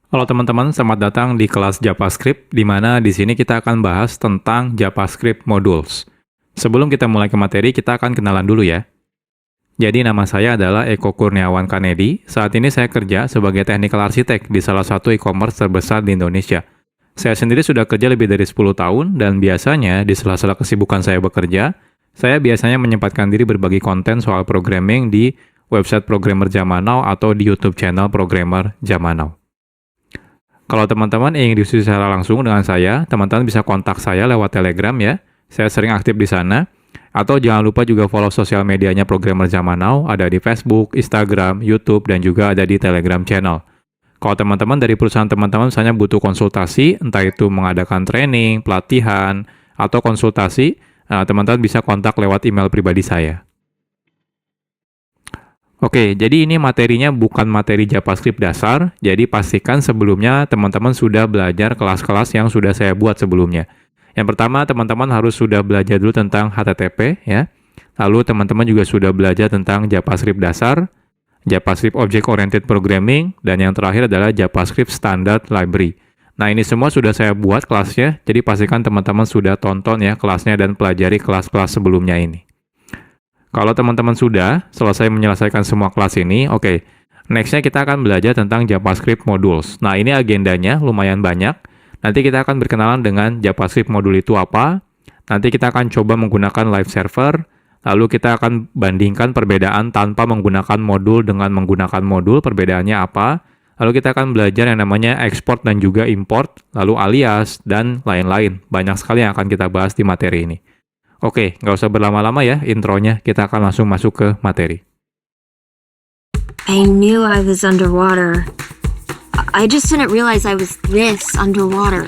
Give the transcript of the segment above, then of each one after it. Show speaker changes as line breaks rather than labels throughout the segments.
Halo teman-teman, selamat datang di kelas JavaScript, di mana di sini kita akan bahas tentang JavaScript Modules. Sebelum kita mulai ke materi, kita akan kenalan dulu ya. Jadi nama saya adalah Eko Kurniawan Kanedi. Saat ini saya kerja sebagai Technical Architect di salah satu e-commerce terbesar di Indonesia. Saya sendiri sudah kerja lebih dari 10 tahun, dan biasanya di sela-sela kesibukan saya bekerja, saya biasanya menyempatkan diri berbagi konten soal programming di website Programmer Zaman Now atau di YouTube channel Programmer Zaman Now. Kalau teman-teman ingin diskusi secara langsung dengan saya, teman-teman bisa kontak saya lewat Telegram ya. Saya sering aktif di sana. Atau jangan lupa juga follow sosial medianya Programmer Zaman Now, ada di Facebook, Instagram, YouTube, dan juga ada di Telegram channel. Kalau teman-teman dari perusahaan teman-teman misalnya butuh konsultasi, entah itu mengadakan training, pelatihan, atau konsultasi, teman-teman bisa kontak lewat email pribadi saya. Oke, jadi ini materinya bukan materi JavaScript dasar, jadi pastikan sebelumnya teman-teman sudah belajar kelas-kelas yang sudah saya buat sebelumnya. Yang pertama, teman-teman harus sudah belajar dulu tentang HTTP, ya. Lalu teman-teman juga sudah belajar tentang JavaScript dasar, JavaScript Object Oriented Programming, dan yang terakhir adalah JavaScript Standard Library. Nah, ini semua sudah saya buat kelasnya, jadi pastikan teman-teman sudah tonton ya kelasnya dan pelajari kelas-kelas sebelumnya ini. Kalau teman-teman sudah selesai menyelesaikan semua kelas ini, oke. Next-nya kita akan belajar tentang JavaScript Modules. Nah, ini agendanya lumayan banyak. Nanti kita akan berkenalan dengan JavaScript modul itu apa. Nanti kita akan coba menggunakan live server. Lalu kita akan bandingkan perbedaan tanpa menggunakan modul dengan menggunakan modul, perbedaannya apa. Lalu kita akan belajar yang namanya export dan juga import, lalu alias, dan lain-lain. Banyak sekali yang akan kita bahas di materi ini. Oke, nggak usah berlama-lama ya intronya, kita akan langsung masuk ke materi.
I knew I was underwater. I just didn't realize I was this underwater.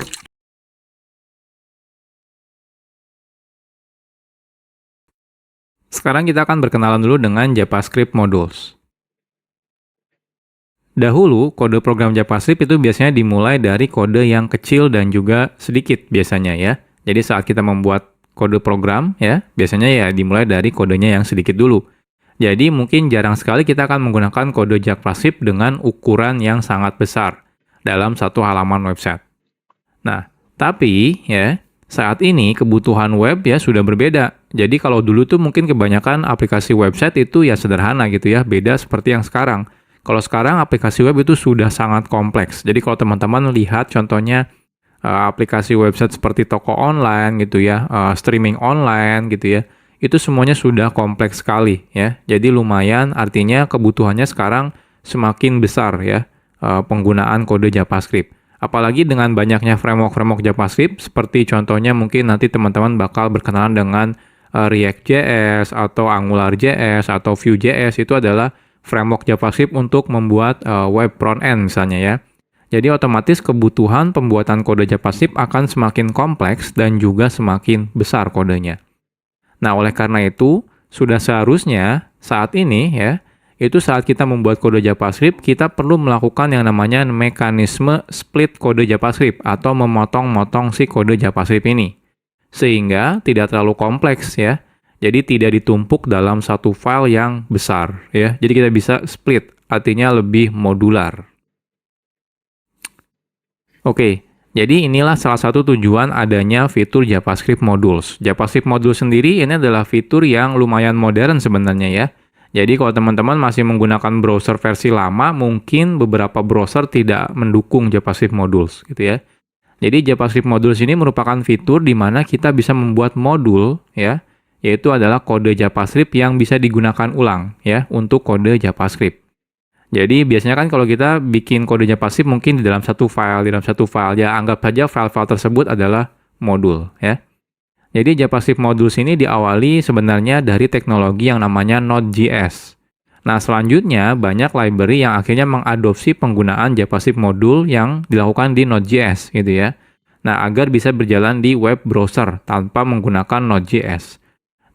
Sekarang kita akan berkenalan dulu dengan JavaScript Modules. Dahulu, kode program JavaScript itu biasanya dimulai dari kode yang kecil dan juga sedikit biasanya ya. Jadi saat kita membuat kode program ya, biasanya ya dimulai dari kodenya yang sedikit dulu. Jadi mungkin jarang sekali kita akan menggunakan kode JavaScript dengan ukuran yang sangat besar dalam satu halaman website. Nah, tapi ya, saat ini kebutuhan web ya sudah berbeda. Jadi kalau dulu tuh mungkin kebanyakan aplikasi website itu ya sederhana gitu ya, beda seperti yang sekarang. Kalau sekarang aplikasi web itu sudah sangat kompleks. Jadi kalau teman-teman lihat contohnya aplikasi website seperti toko online gitu ya, streaming online gitu ya, itu semuanya sudah kompleks sekali ya. Jadi lumayan, artinya kebutuhannya sekarang semakin besar ya, penggunaan kode JavaScript. Apalagi dengan banyaknya framework-framework JavaScript, seperti contohnya mungkin nanti teman-teman bakal berkenalan dengan React.js atau AngularJS atau Vue.js, itu adalah framework JavaScript untuk membuat web front-end misalnya ya. Jadi otomatis kebutuhan pembuatan kode JavaScript akan semakin kompleks dan juga semakin besar kodenya. Nah, oleh karena itu, sudah seharusnya saat ini ya, itu saat kita membuat kode JavaScript, kita perlu melakukan yang namanya mekanisme split kode JavaScript atau memotong-motong si kode JavaScript ini. Sehingga tidak terlalu kompleks ya. Jadi tidak ditumpuk dalam satu file yang besar ya. Jadi kita bisa split, artinya lebih modular. Oke. Jadi inilah salah satu tujuan adanya fitur JavaScript Modules. JavaScript Modules sendiri ini adalah fitur yang lumayan modern sebenarnya ya. Jadi kalau teman-teman masih menggunakan browser versi lama, mungkin beberapa browser tidak mendukung JavaScript Modules gitu ya. Jadi JavaScript Modules ini merupakan fitur di mana kita bisa membuat modul ya, yaitu adalah kode JavaScript yang bisa digunakan ulang ya untuk kode JavaScript. Jadi biasanya kan kalau kita bikin kode JavaScript mungkin di dalam satu file, ya anggap saja file-file tersebut adalah modul ya. Jadi JavaScript Modules ini diawali sebenarnya dari teknologi yang namanya Node.js. Nah, selanjutnya banyak library yang akhirnya mengadopsi penggunaan JavaScript modul yang dilakukan di Node.js gitu ya. Nah, agar bisa berjalan di web browser tanpa menggunakan Node.js.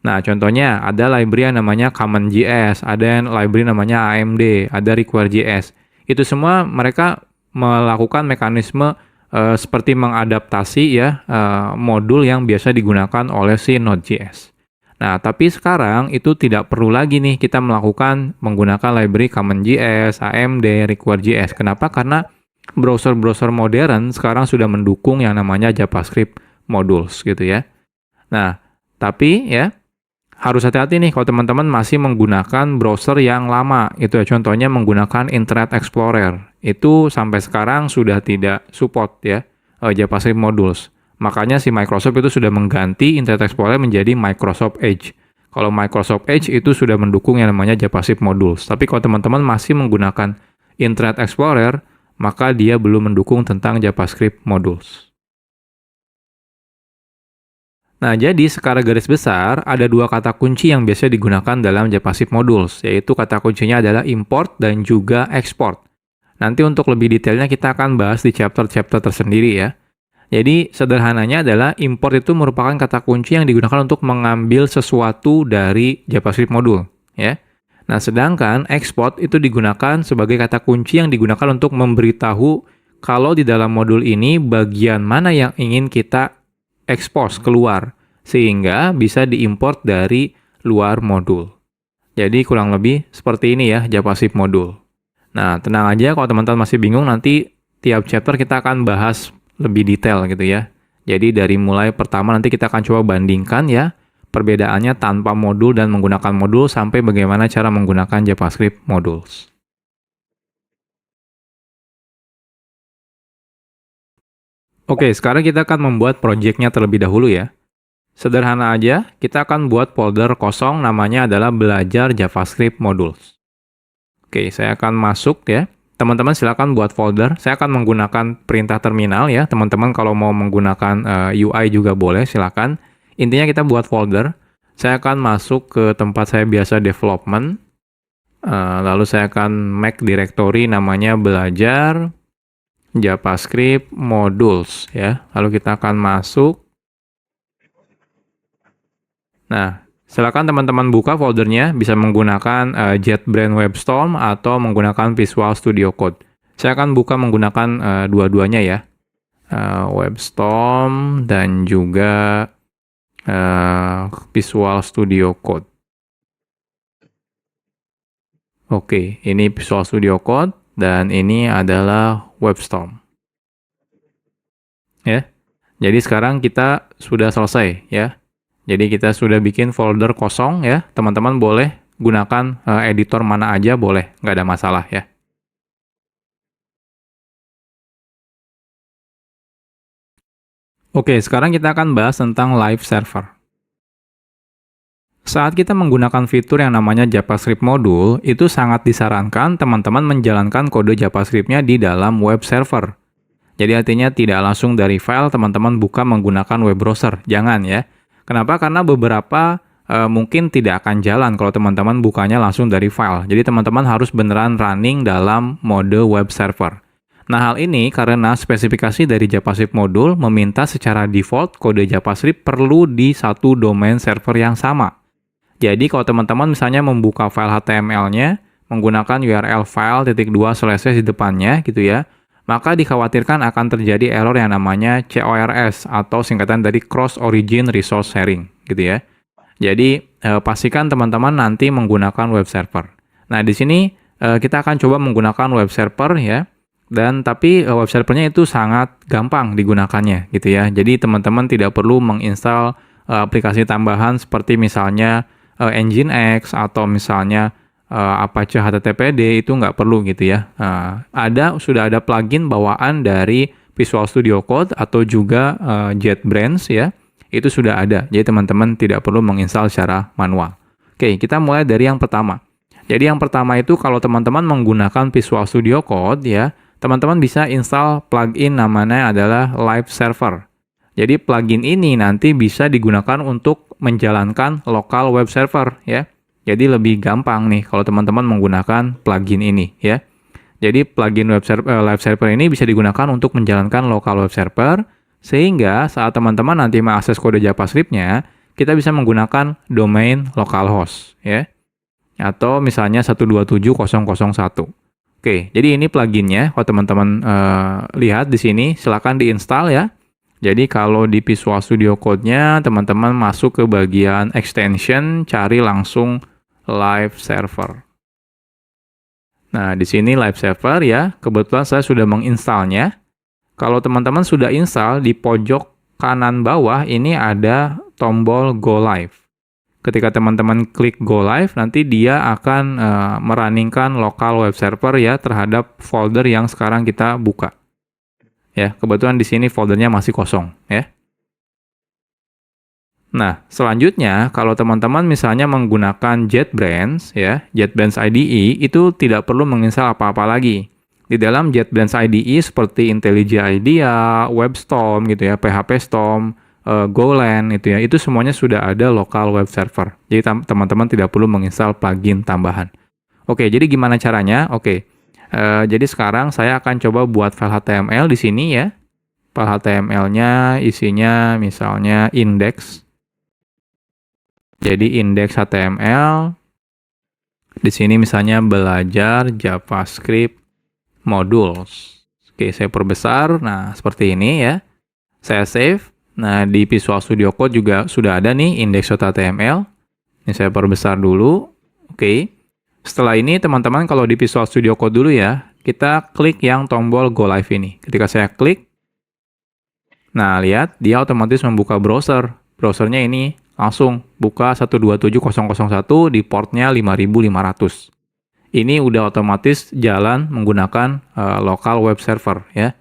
Nah, contohnya ada library yang namanya CommonJS, ada yang library namanya AMD, ada Require.js. Itu semua mereka melakukan mekanisme seperti mengadaptasi ya modul yang biasa digunakan oleh si Node.js. Nah, tapi sekarang itu tidak perlu lagi nih kita menggunakan library CommonJS, AMD, Require.js. Kenapa? Karena browser-browser modern sekarang sudah mendukung yang namanya JavaScript modules gitu ya. Nah, tapi ya harus hati-hati nih kalau teman-teman masih menggunakan browser yang lama gitu ya. Contohnya menggunakan Internet Explorer. Itu sampai sekarang sudah tidak support ya JavaScript modules. Makanya si Microsoft itu sudah mengganti Internet Explorer menjadi Microsoft Edge. Kalau Microsoft Edge itu sudah mendukung yang namanya JavaScript modules. Tapi kalau teman-teman masih menggunakan Internet Explorer, maka dia belum mendukung tentang JavaScript modules. Nah, jadi secara garis besar, ada dua kata kunci yang biasa digunakan dalam JavaScript modules, yaitu kata kuncinya adalah import dan juga export. Nanti untuk lebih detailnya kita akan bahas di chapter-chapter tersendiri ya. Jadi sederhananya adalah import itu merupakan kata kunci yang digunakan untuk mengambil sesuatu dari JavaScript modul, ya. Nah, sedangkan export itu digunakan sebagai kata kunci yang digunakan untuk memberitahu kalau di dalam modul ini bagian mana yang ingin kita expose keluar, sehingga bisa diimport dari luar modul. Jadi kurang lebih seperti ini ya JavaScript modul. Nah, tenang aja kalau teman-teman masih bingung, nanti tiap chapter kita akan bahas lebih detail gitu ya. Jadi dari mulai pertama nanti kita akan coba bandingkan ya perbedaannya tanpa modul dan menggunakan modul sampai bagaimana cara menggunakan JavaScript modules. Oke, sekarang kita akan membuat project-nya terlebih dahulu ya. Sederhana aja, kita akan buat folder kosong namanya adalah belajar JavaScript modules. Oke, saya akan masuk ya. Teman-teman silakan buat folder. Saya akan menggunakan perintah terminal ya. Teman-teman kalau mau menggunakan UI juga boleh, silakan. Intinya kita buat folder. Saya akan masuk ke tempat saya biasa development. Lalu saya akan make directory namanya belajar JavaScript modules ya. Lalu kita akan masuk. Nah, silakan teman-teman buka foldernya, bisa menggunakan JetBrains WebStorm atau menggunakan Visual Studio Code. Saya akan buka menggunakan dua-duanya ya, WebStorm dan juga Visual Studio Code. Oke, ini Visual Studio Code dan ini adalah WebStorm. Ya, jadi sekarang kita sudah selesai ya. Jadi kita sudah bikin folder kosong ya, teman-teman boleh gunakan editor mana aja boleh, nggak ada masalah ya. Oke, sekarang kita akan bahas tentang live server. Saat kita menggunakan fitur yang namanya JavaScript module, itu sangat disarankan teman-teman menjalankan kode JavaScript-nya di dalam web server. Jadi artinya tidak langsung dari file teman-teman buka menggunakan web browser, jangan ya. Kenapa? Karena beberapa mungkin tidak akan jalan kalau teman-teman bukanya langsung dari file. Jadi teman-teman harus beneran running dalam mode web server. Nah, hal ini karena spesifikasi dari JavaScript modul meminta secara default kode JavaScript perlu di satu domain server yang sama. Jadi kalau teman-teman misalnya membuka file HTML-nya menggunakan URL file.2/ di depannya gitu ya, maka dikhawatirkan akan terjadi error yang namanya CORS atau singkatan dari Cross Origin Resource Sharing gitu ya. Jadi pastikan teman-teman nanti menggunakan web server. Nah, di sini kita akan coba menggunakan web server ya. Dan tapi web servernya itu sangat gampang digunakannya gitu ya. Jadi teman-teman tidak perlu menginstal aplikasi tambahan seperti misalnya Nginx atau misalnya Apache HTTPD, itu nggak perlu gitu ya. Sudah ada plugin bawaan dari Visual Studio Code atau juga JetBrains ya. Itu sudah ada. Jadi teman-teman tidak perlu menginstal secara manual. Oke, kita mulai dari yang pertama. Jadi yang pertama itu kalau teman-teman menggunakan Visual Studio Code ya, teman-teman bisa install plugin namanya adalah Live Server. Jadi plugin ini nanti bisa digunakan untuk menjalankan local web server ya. Jadi lebih gampang nih kalau teman-teman menggunakan plugin ini ya. Jadi plugin live server ini bisa digunakan untuk menjalankan local web server, sehingga saat teman-teman nanti mengakses kode JavaScript-nya, kita bisa menggunakan domain localhost ya. Atau misalnya 127.0.0.1. Oke, jadi ini pluginnya. Kalau teman-teman lihat di sini, silakan diinstal ya. Jadi kalau di Visual Studio Code-nya, teman-teman masuk ke bagian extension, cari langsung live server. Nah, di sini live server ya, kebetulan saya sudah menginstalnya. Kalau teman-teman sudah install, di pojok kanan bawah ini ada tombol Go Live. Ketika teman-teman klik Go Live, nanti dia akan merunningkan lokal web server ya terhadap folder yang sekarang kita buka. Ya, kebetulan di sini foldernya masih kosong ya. Nah, selanjutnya kalau teman-teman misalnya menggunakan JetBrains ya, JetBrains IDE itu tidak perlu menginstal apa-apa lagi. Di dalam JetBrains IDE seperti IntelliJ IDEA, WebStorm gitu ya, PHPStorm, Golang itu ya, itu semuanya sudah ada lokal web server. Jadi teman-teman tidak perlu menginstal plugin tambahan. Oke, jadi gimana caranya? Oke, jadi sekarang saya akan coba buat file HTML di sini ya. File HTML-nya isinya misalnya index. Jadi index HTML di sini misalnya belajar JavaScript modules. Oke, saya perbesar. Nah, seperti ini ya. Saya save. Nah, di Visual Studio Code juga sudah ada nih index.html. Ini saya perbesar dulu. Oke. Setelah ini teman-teman kalau di Visual Studio Code dulu ya, kita klik yang tombol Go Live ini. Ketika saya klik, nah lihat dia otomatis membuka browser. Browsernya ini langsung buka 127.0.1 di portnya 5500. Ini udah otomatis jalan menggunakan local web server ya.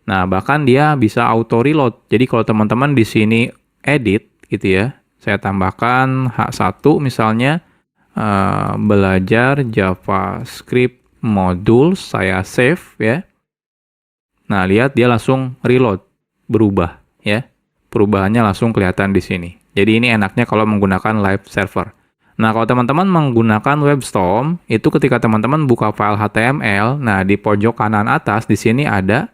Nah, bahkan dia bisa auto reload. Jadi kalau teman-teman di sini edit gitu ya, saya tambahkan H1 misalnya belajar JavaScript module, saya save ya. Nah, lihat dia langsung reload, berubah ya. Perubahannya langsung kelihatan di sini. Jadi ini enaknya kalau menggunakan live server. Nah, kalau teman-teman menggunakan WebStorm, itu ketika teman-teman buka file HTML, nah di pojok kanan atas di sini ada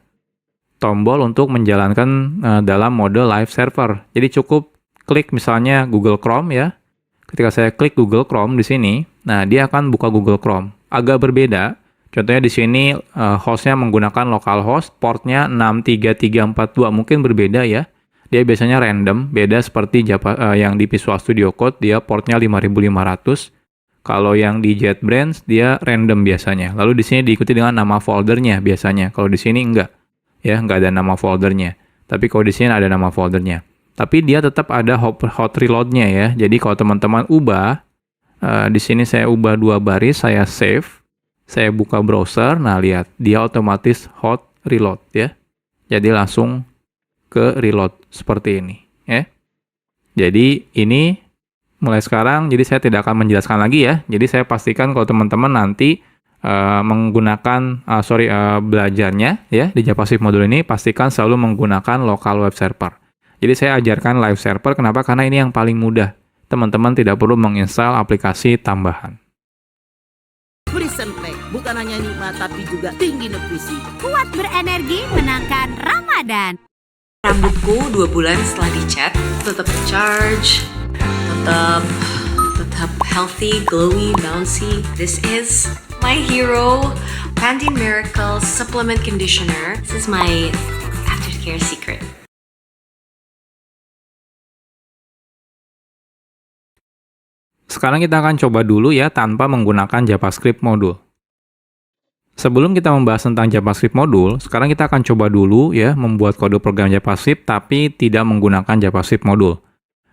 tombol untuk menjalankan dalam mode live server. Jadi cukup klik misalnya Google Chrome ya. Ketika saya klik Google Chrome di sini, nah dia akan buka Google Chrome. Agak berbeda. Contohnya di sini hostnya menggunakan localhost, portnya 63342, mungkin berbeda ya. Dia biasanya random, beda seperti yang di Visual Studio Code, dia portnya 5500. Kalau yang di JetBrains, dia random biasanya. Lalu di sini diikuti dengan nama foldernya biasanya. Kalau di sini enggak, ya enggak ada nama foldernya. Tapi kalau di sini ada nama foldernya. Tapi dia tetap ada hot reload-nya ya. Jadi kalau teman-teman ubah, di sini saya ubah 2 baris, saya save, saya buka browser, nah lihat, dia otomatis hot reload ya. Jadi langsung ke reload seperti ini ya. Jadi ini mulai sekarang, jadi saya tidak akan menjelaskan lagi ya. Jadi saya pastikan kalau teman-teman nanti menggunakan belajarnya ya di JavaScript modul ini, pastikan selalu menggunakan local web server. Jadi saya ajarkan live server, kenapa? Karena ini yang paling mudah. Teman-teman tidak perlu menginstal aplikasi tambahan.
Prison Play bukan hanya nikmat tapi juga tinggi nutrisi.
Kuat berenergi menangkan Ramadan.
Rambutku 2 bulan setelah dicat tetap charge, tetap healthy, glowy, bouncy. This is my hero, Pantene Miracle Supplement Conditioner. This is my aftercare secret.
Sekarang kita akan coba dulu ya tanpa menggunakan JavaScript modul. Sebelum kita membahas tentang JavaScript modul, sekarang kita akan coba dulu ya membuat kode program JavaScript tapi tidak menggunakan JavaScript modul.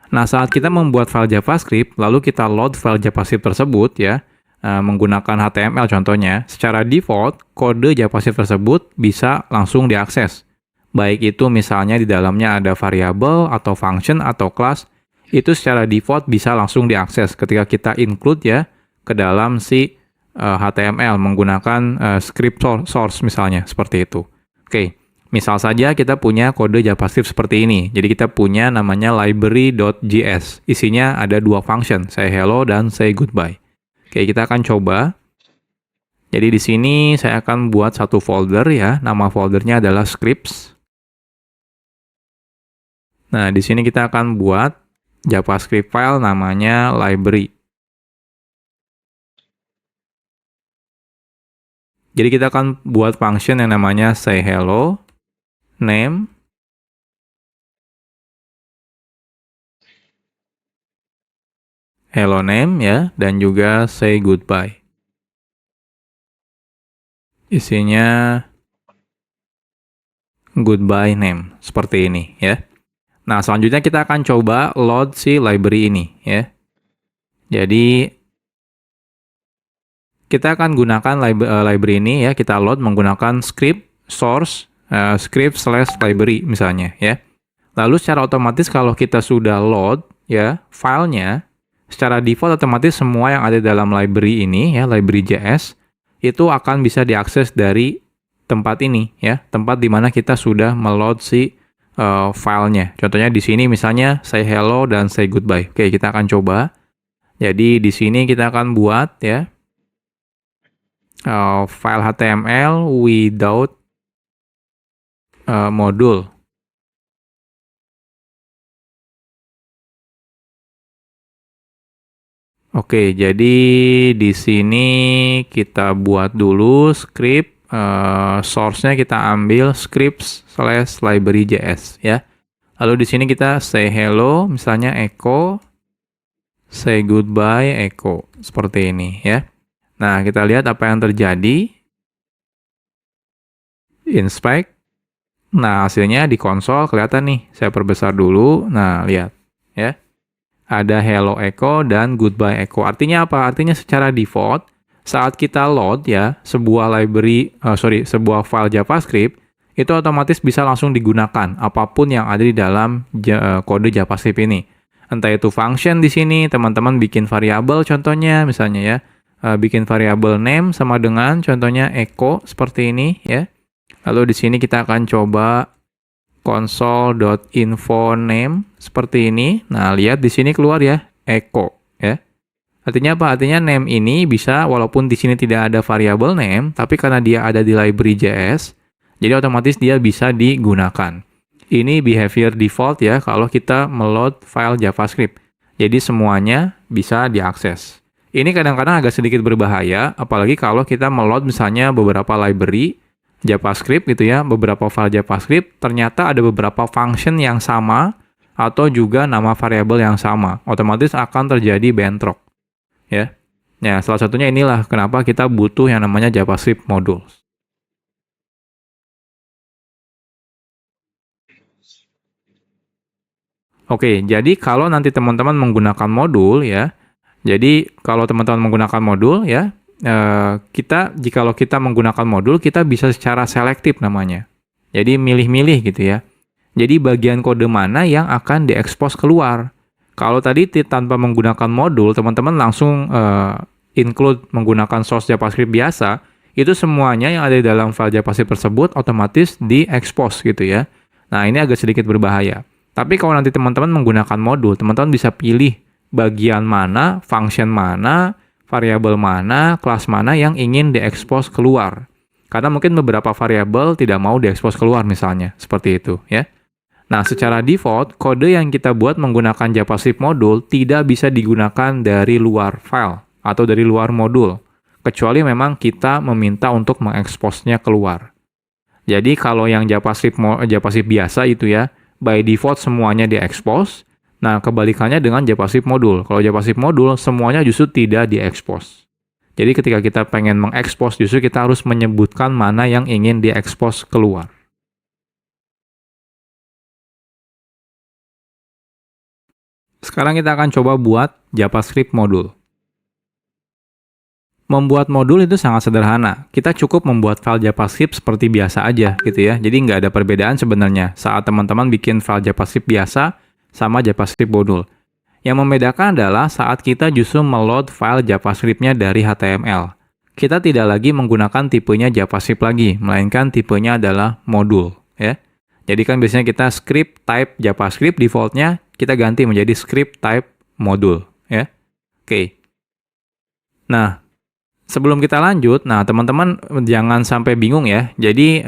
Nah, saat kita membuat file JavaScript, lalu kita load file JavaScript tersebut ya, menggunakan HTML contohnya, secara default kode JavaScript tersebut bisa langsung diakses. Baik itu misalnya di dalamnya ada variabel atau function atau class, itu secara default bisa langsung diakses ketika kita include ya ke dalam si HTML menggunakan script source misalnya, seperti itu. Oke, misal saja kita punya kode JavaScript seperti ini. Jadi kita punya namanya library.js. Isinya ada 2 function, say hello dan say goodbye. Oke, kita akan coba. Jadi di sini saya akan buat satu folder ya. Nama foldernya adalah scripts. Nah, di sini kita akan buat JavaScript file namanya library. Jadi kita akan buat function yang namanya say hello, name, hello name ya, dan juga say goodbye. isinya goodbye name seperti ini ya. Nah, selanjutnya kita akan coba load si library ini ya. Jadi kita akan gunakan library ini ya, kita load menggunakan script source script/library misalnya ya. Lalu secara otomatis kalau kita sudah load ya filenya, secara default otomatis semua yang ada dalam library ini ya, library.js itu akan bisa diakses dari tempat ini ya, tempat di mana kita sudah meload si filenya. Contohnya di sini misalnya say hello dan say goodbye. Oke, kita akan coba. Jadi di sini kita akan buat ya file HTML without module. Oke, jadi di sini kita buat dulu script, source-nya kita ambil scripts/library.js ya. Lalu di sini kita say hello, misalnya echo, say goodbye, echo, seperti ini ya. Nah, kita lihat apa yang terjadi. Inspect. Nah, hasilnya di konsol kelihatan nih. Saya perbesar dulu. Nah, lihat ya. Ada hello echo dan goodbye echo. Artinya apa? Artinya secara default saat kita load ya sebuah sebuah file JavaScript itu otomatis bisa langsung digunakan apapun yang ada di dalam kode JavaScript ini. Entah itu function di sini, teman-teman bikin variabel contohnya misalnya ya. Bikin variabel name sama dengan contohnya echo seperti ini ya. Lalu di sini kita akan coba console.info name seperti ini. Nah, lihat di sini keluar ya echo ya. Artinya apa? Artinya name ini bisa walaupun di sini tidak ada variabel name, tapi karena dia ada di library.js, jadi otomatis dia bisa digunakan. Ini behavior default ya kalau kita meload file JavaScript. Jadi semuanya bisa diakses. Ini kadang-kadang agak sedikit berbahaya, apalagi kalau kita meload misalnya beberapa library JavaScript gitu ya, beberapa file JavaScript, ternyata ada beberapa function yang sama atau juga nama variabel yang sama. Otomatis akan terjadi bentrok. Ya. Nah, salah satunya inilah kenapa kita butuh yang namanya JavaScript modules. Oke, jadi kalau nanti teman-teman menggunakan modul ya, jadi kalau teman-teman menggunakan modul ya, jikalau kita menggunakan modul, kita bisa secara selektif namanya. Jadi milih-milih gitu ya. Jadi bagian kode mana yang akan diekspos keluar. Kalau tadi tanpa menggunakan modul, teman-teman langsung include menggunakan source JavaScript biasa, itu semuanya yang ada di dalam file JavaScript tersebut otomatis diekspos gitu ya. Nah, ini agak sedikit berbahaya. Tapi kalau nanti teman-teman menggunakan modul, teman-teman bisa pilih bagian mana, function mana, variabel mana, kelas mana yang ingin diekspos keluar. Karena mungkin beberapa variabel tidak mau diekspos keluar misalnya, seperti itu ya. Nah, secara default, kode yang kita buat menggunakan JavaScript modul tidak bisa digunakan dari luar file atau dari luar modul, kecuali memang kita meminta untuk mengeksposnya keluar. Jadi kalau yang JavaScript biasa itu ya, by default semuanya diekspos. Nah, kebalikannya dengan JavaScript modul. Kalau JavaScript modul, semuanya justru tidak diekspos. Jadi ketika kita pengen mengekspos, justru kita harus menyebutkan mana yang ingin diekspos keluar. Sekarang kita akan coba buat JavaScript modul. Membuat modul itu sangat sederhana. Kita cukup membuat file JavaScript seperti biasa aja gitu ya. Jadi nggak ada perbedaan sebenarnya saat teman-teman bikin file JavaScript biasa sama JavaScript modul. Yang membedakan adalah saat kita justru meload file JavaScript-nya dari HTML. Kita tidak lagi menggunakan tipenya JavaScript lagi, melainkan tipenya adalah modul ya. Jadi kan biasanya kita script type JavaScript default-nya kita ganti menjadi script type modul ya. Oke. Nah, sebelum kita lanjut, nah teman-teman jangan sampai bingung ya. Jadi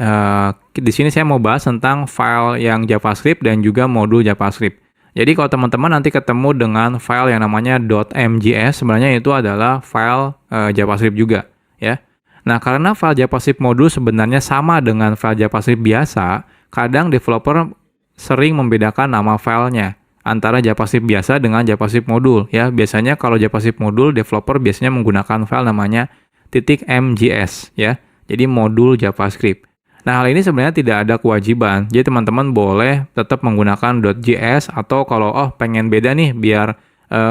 di sini saya mau bahas tentang file yang JavaScript dan juga modul JavaScript. Jadi kalau teman-teman nanti ketemu dengan file yang namanya .mjs, sebenarnya itu adalah file JavaScript juga ya. Nah, karena file JavaScript modul sebenarnya sama dengan file JavaScript biasa, kadang developer sering membedakan nama filenya antara JavaScript biasa dengan JavaScript modul ya. Biasanya kalau JavaScript modul, developer biasanya menggunakan file namanya .mjs ya. Jadi modul JavaScript. Nah, hal ini sebenarnya tidak ada kewajiban. Jadi teman-teman boleh tetap menggunakan .js atau kalau pengen beda nih biar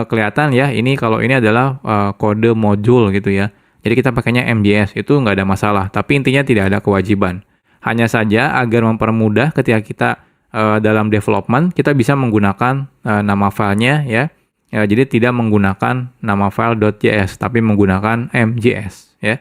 kelihatan ya, ini kalau ini adalah kode modul gitu ya. Jadi kita pakainya MJS, itu nggak ada masalah. Tapi intinya tidak ada kewajiban. Hanya saja agar mempermudah ketika kita dalam development, kita bisa menggunakan nama filenya ya. Jadi tidak menggunakan nama file .js, tapi menggunakan MJS ya.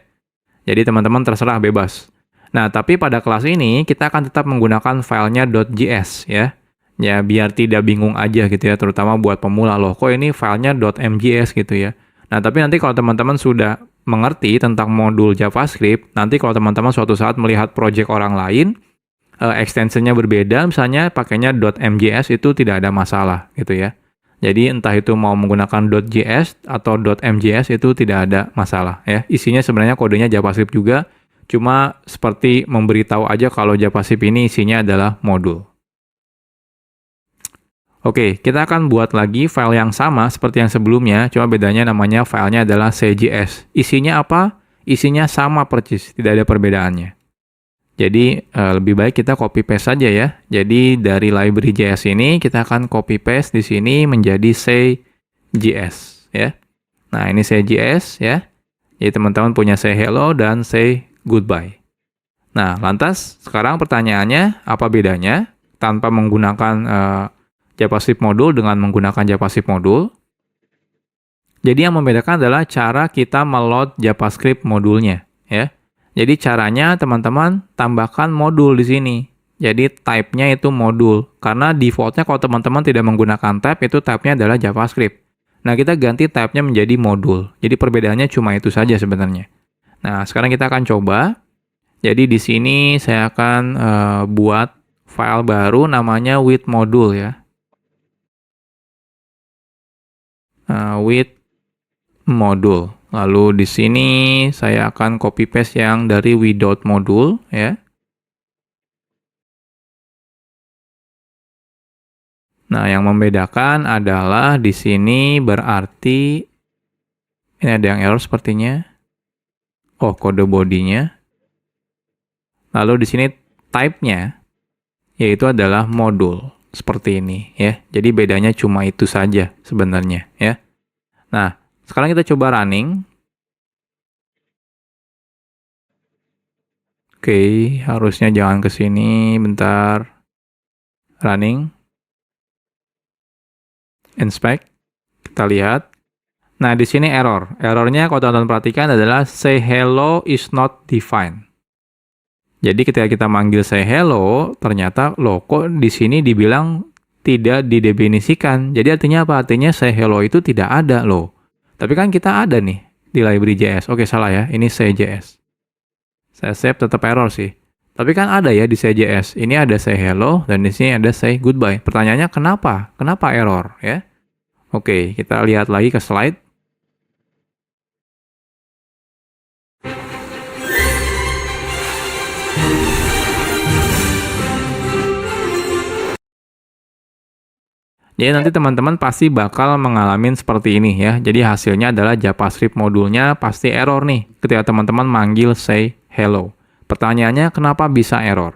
Jadi teman-teman terserah bebas. Nah, tapi pada kelas ini kita akan tetap menggunakan filenya .js ya. Ya, biar tidak bingung aja gitu ya, terutama buat pemula loh. Kok ini filenya .mjs gitu ya. Nah, tapi nanti kalau teman-teman sudah mengerti tentang modul JavaScript, nanti kalau teman-teman suatu saat melihat project orang lain, extensionnya berbeda, misalnya pakainya .mjs itu tidak ada masalah gitu ya. Jadi entah itu mau menggunakan .js atau .mjs itu tidak ada masalah ya. Isinya sebenarnya kodenya JavaScript juga, cuma seperti memberitahu aja kalau JavaScript ini isinya adalah modul. Oke, kita akan buat lagi file yang sama seperti yang sebelumnya, cuma bedanya namanya filenya adalah CJS. Isinya apa? Isinya sama persis, tidak ada perbedaannya. Jadi lebih baik kita copy paste saja ya. Jadi dari library JS ini kita akan copy paste di sini menjadi CJS ya. Nah, ini CJS ya. Jadi teman-teman punya say hello dan say goodbye. Nah, lantas sekarang pertanyaannya apa bedanya tanpa menggunakan JavaScript modul dengan menggunakan JavaScript modul? Jadi yang membedakan adalah cara kita meload JavaScript modulnya ya. Jadi caranya teman-teman tambahkan modul di sini. Jadi type-nya itu modul. Karena default-nya kalau teman-teman tidak menggunakan type, itu type-nya adalah JavaScript. Nah, kita ganti type-nya menjadi modul. Jadi perbedaannya cuma itu saja sebenarnya. Nah, sekarang kita akan coba. Jadi di sini saya akan buat file baru namanya with module ya. With module. Lalu di sini saya akan copy paste yang dari without module ya. Nah, yang membedakan adalah di sini berarti ini ada yang error sepertinya. Oh, kode bodinya. Lalu di sini type-nya yaitu adalah modul seperti ini ya. Jadi bedanya cuma itu saja sebenarnya ya. Nah, sekarang kita coba running. Oke, harusnya jangan ke sini, bentar. Running. Inspect. Kita lihat. Nah, di sini error. Errornya kalau teman-teman perhatikan adalah say hello is not defined. Jadi ketika kita manggil say hello, ternyata loh kok di sini dibilang tidak didefinisikan. Jadi artinya apa? Artinya say hello itu tidak ada loh. Tapi kan kita ada nih di library JS. Oke, salah ya. Ini CJS. Saya save tetap error sih. Tapi kan ada ya di CJS. Ini ada say hello dan di sini ada say goodbye. Pertanyaannya kenapa? Kenapa error ya? Oke, kita lihat lagi ke slide. Jadi nanti teman-teman pasti bakal mengalami seperti ini ya. Jadi hasilnya adalah JavaScript modulnya pasti error nih ketika teman-teman manggil say hello. Pertanyaannya kenapa bisa error?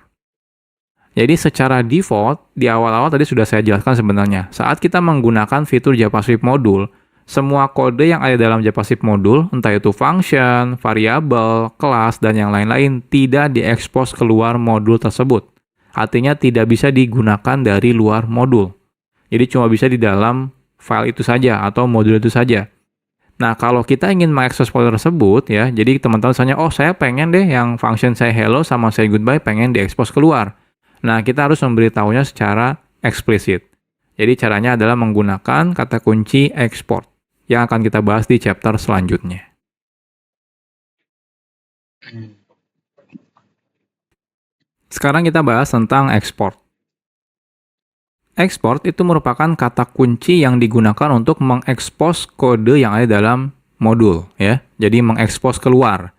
Jadi secara default di awal-awal tadi sudah saya jelaskan sebenarnya. Saat kita menggunakan fitur JavaScript modul, semua kode yang ada dalam JavaScript modul, entah itu function, variabel, kelas, dan yang lain-lain tidak diekspos keluar modul tersebut. Artinya tidak bisa digunakan dari luar modul. Jadi cuma bisa di dalam file itu saja atau modul itu saja. Nah, kalau kita ingin mengakses folder tersebut ya, jadi teman-teman misalnya, oh saya pengen deh yang function say hello sama say goodbye pengen diekspos keluar. Nah, kita harus memberitahunya secara eksplisit. Jadi caranya adalah menggunakan kata kunci export yang akan kita bahas di chapter selanjutnya. Sekarang kita bahas tentang export. Export itu merupakan kata kunci yang digunakan untuk mengekspos kode yang ada dalam modul ya. Jadi mengekspos keluar.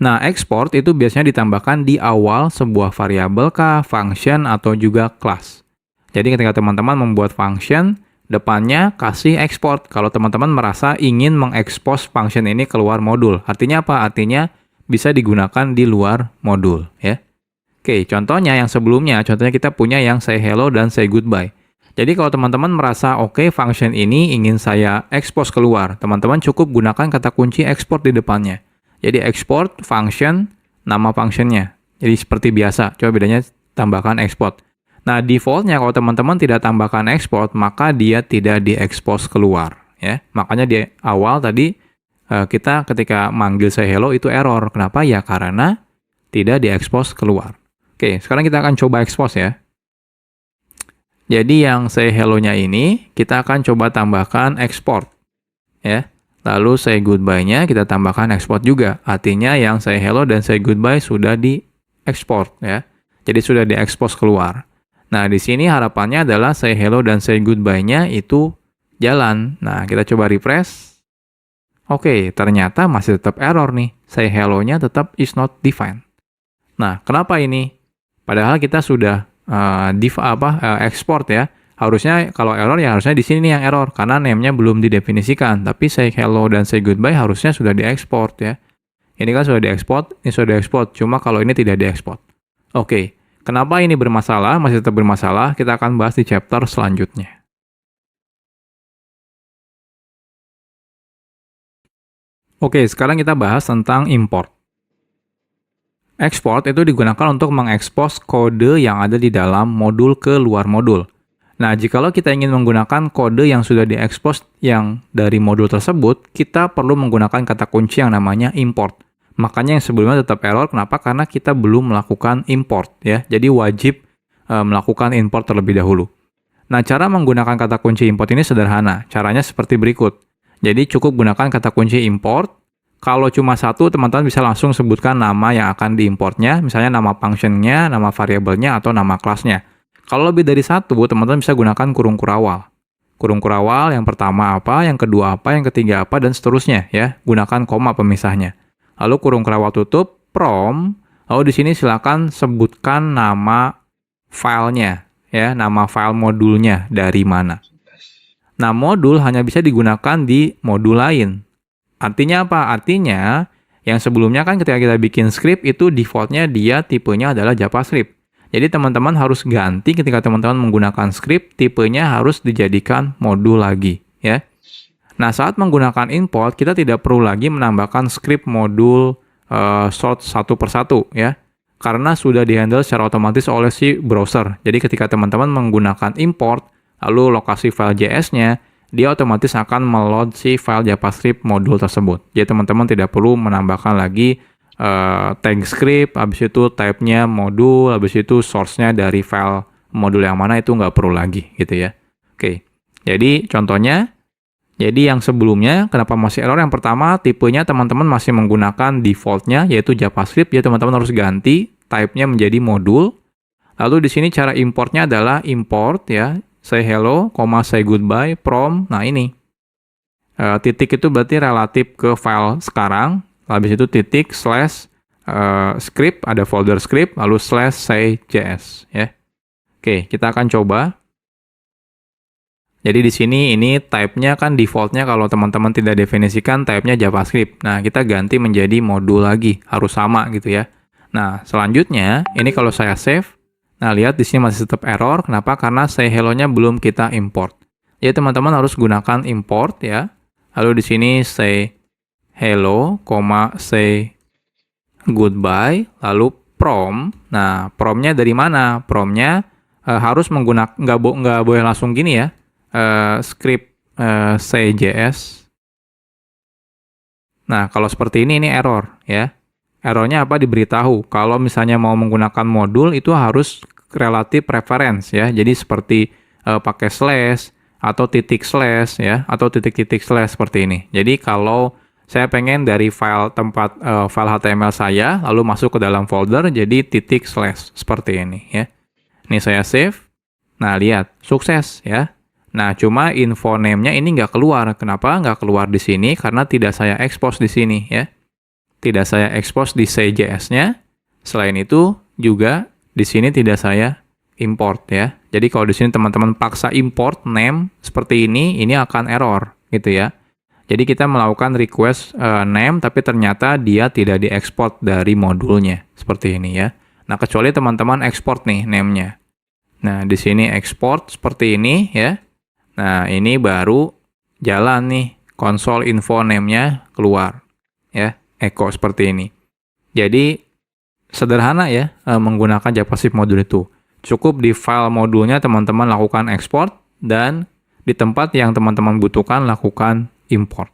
Nah, export itu biasanya ditambahkan di awal sebuah variabel kah, function atau juga kelas. Jadi ketika teman-teman membuat function, depannya kasih export kalau teman-teman merasa ingin mengekspos function ini keluar modul. Artinya apa? Artinya bisa digunakan di luar modul ya. Oke, contohnya yang sebelumnya, contohnya kita punya yang say hello dan say goodbye. Jadi kalau teman-teman merasa oke, function ini ingin saya expose keluar, teman-teman cukup gunakan kata kunci export di depannya. Jadi export function, nama functionnya. Jadi seperti biasa, coba bedanya tambahkan export. Nah, defaultnya kalau teman-teman tidak tambahkan export, maka dia tidak diekspos keluar. Ya, makanya di awal tadi kita ketika manggil say hello itu error. Kenapa? Ya karena tidak diekspos keluar. Oke, sekarang kita akan coba expose ya. Jadi yang say hello-nya ini kita akan coba tambahkan export. Ya. Lalu say goodbye-nya kita tambahkan export juga. Artinya yang say hello dan say goodbye sudah diekspor ya. Jadi sudah diekspos keluar. Nah, di sini harapannya adalah say hello dan say goodbye-nya itu jalan. Nah, kita coba refresh. Oke, ternyata masih tetap error nih. Say hello-nya tetap is not defined. Nah, kenapa ini? Padahal kita sudah export ya. Harusnya kalau error ya harusnya di sini nih yang error karena name-nya belum didefinisikan. Tapi say hello dan say goodbye harusnya sudah diekspor ya. Ini kan sudah diekspor, ini sudah diekspor. Cuma kalau ini tidak diekspor. Oke. Kenapa ini bermasalah? Masih tetap bermasalah. Kita akan bahas di chapter selanjutnya. Oke, sekarang kita bahas tentang import. Export itu digunakan untuk mengekspos kode yang ada di dalam modul ke luar modul. Nah, jikalau kita ingin menggunakan kode yang sudah diekspos yang dari modul tersebut, kita perlu menggunakan kata kunci yang namanya import. Makanya yang sebelumnya tetap error, kenapa? Karena kita belum melakukan import ya. Jadi wajib melakukan import terlebih dahulu. Nah, cara menggunakan kata kunci import ini sederhana. Caranya seperti berikut. Jadi cukup gunakan kata kunci import. Kalau cuma satu, teman-teman bisa langsung sebutkan nama yang akan diimportnya, misalnya nama functionnya, nama variabelnya, atau nama kelasnya. Kalau lebih dari satu, teman-teman bisa gunakan kurung kurawal. Kurung kurawal yang pertama apa, yang kedua apa, yang ketiga apa, dan seterusnya ya. Gunakan koma pemisahnya. Lalu kurung kurawal tutup, prom, lalu di sini silakan sebutkan nama filenya, ya, nama file modulnya dari mana. Nah, modul hanya bisa digunakan di modul lain. Artinya apa? Artinya, yang sebelumnya kan ketika kita bikin script itu defaultnya dia tipenya adalah JavaScript. Jadi teman-teman harus ganti ketika teman-teman menggunakan script, tipenya harus dijadikan modul lagi, ya. Nah, saat menggunakan import, kita tidak perlu lagi menambahkan script modul sort satu persatu, ya. Karena sudah dihandle secara otomatis oleh si browser. Jadi ketika teman-teman menggunakan import, lalu lokasi file JS-nya, dia otomatis akan meload si file JavaScript modul tersebut. Jadi teman-teman tidak perlu menambahkan lagi tag script, habis itu type-nya modul, habis itu source-nya dari file modul yang mana itu nggak perlu lagi, gitu ya. Oke, jadi contohnya, jadi yang sebelumnya, kenapa masih error? Yang pertama, tipenya teman-teman masih menggunakan default-nya, yaitu JavaScript, jadi teman-teman harus ganti type-nya menjadi modul. Lalu di sini cara importnya adalah import, ya, say hello, say goodbye, from, nah ini. Titik itu berarti relatif ke file sekarang, habis itu titik, slash, script, ada folder script, lalu slash say.js, ya. Oke, kita akan coba. Jadi di sini ini type-nya kan default-nya kalau teman-teman tidak definisikan type-nya JavaScript. Nah, kita ganti menjadi modul lagi, harus sama gitu ya. Nah, selanjutnya ini kalau saya save, nah lihat di sini masih tetap error. Kenapa? Karena say hello-nya belum kita import. Jadi teman-teman harus gunakan import ya. Lalu di sini say hello, say goodbye, lalu from. Nah, from-nya dari mana? From-nya harus menggunakan nggak boleh langsung gini ya. Script say.js. Nah, kalau seperti ini error ya. Errornya apa? Diberitahu kalau misalnya mau menggunakan modul itu harus relative reference ya. Jadi seperti pakai slash atau titik slash ya, atau titik-titik slash seperti ini. Jadi kalau saya pengen dari file tempat file HTML saya lalu masuk ke dalam folder jadi titik slash seperti ini ya. Ini saya save. Nah, lihat sukses ya. Nah, cuma info name-nya ini nggak keluar. Kenapa nggak keluar di sini? Karena tidak saya expose di sini, ya. Tidak saya expose di say.js-nya. Selain itu, juga di sini tidak saya import, ya. Jadi, kalau di sini teman-teman paksa import name seperti ini akan error, gitu ya. Jadi kita melakukan request name tapi ternyata dia tidak diekspor dari modulnya. Seperti ini ya. Nah, kecuali teman-teman ekspor nih name-nya. Nah, di sini ekspor seperti ini ya. Nah, ini baru jalan nih console info name-nya keluar ya, echo seperti ini. Jadi sederhana ya menggunakan JavaScript modul itu. Cukup di file modulnya teman-teman lakukan ekspor dan di tempat yang teman-teman butuhkan lakukan import.